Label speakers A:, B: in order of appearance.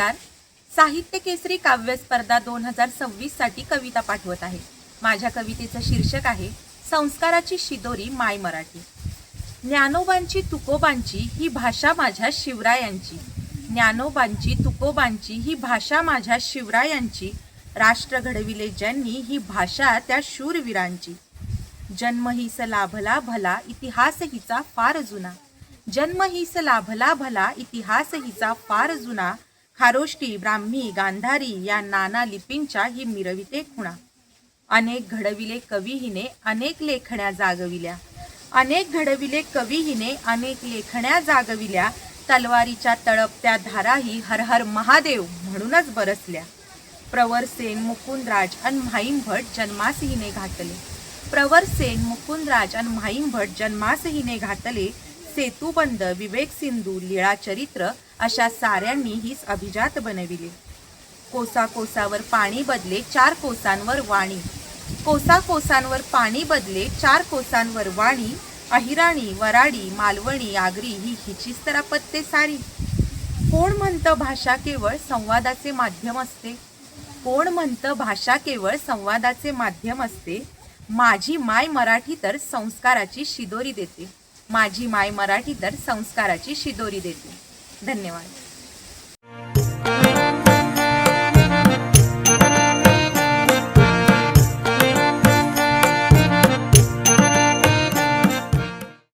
A: नमस्कार. साहित्य केसरी काव्य स्पर्धा 2026 साठी कविता पाठवत आहे. माझ्या कवितेचं शीर्षक आहे संस्काराची शिदोरी माय मराठी. ज्ञानोबांची तुकोबांची ही भाषा माझ्या शिवरायांची. ज्ञानोबांची तुकोबांची ही भाषा माझ्या शिवरायांची. राष्ट्र घडविले ज्यांनी ही भाषा त्या शूरवीरांची. जन्म हीस लाभला भला इतिहास हिचा फार जुना. जन्म हीस लाभला भला इतिहास हिचा फार जुना. खारोष्टी ब्राह्मी गांधारी या नाना लिपींच्या ही मिरविते खुणा. अनेक घडविले कवी हिने अनेक लेखण्या जागविल्या. अनेक घडविले कवी हिने अनेक लेखण्या जागविल्या. तलवारीच्या तळपत्या धाराही हर हर महादेव म्हणूनच बरसल्या. प्रवर सेन मुकुंदराज अन म्हाईंभट जन्मास हिने घातले. प्रवर सेन मुकुंदराज अन म्हाईंभट जन्मास हिने घातले. सेतुबंद विवेक सिंधू लीळा चरित्र अशा साऱ्यांनी हीच अभिजात बनविले. कोसा कोसावर पाणी बदले चार कोसांवर वाणी. कोसा कोसांवर पाणी बदले चार कोसांवर वाणी. अहिराणी वराडी मालवणी आगरी ही हिचीच तर आपत्ते सारी. कोण म्हणतं भाषा केवळ संवादाचे माध्यम असते. कोण म्हणतं भाषा केवळ संवादाचे माध्यम असते. माझी माय मराठी तर संस्काराची शिदोरी देते. माझी माय मराठी तर संस्काराची शिदोरी देते. धन्यवाद.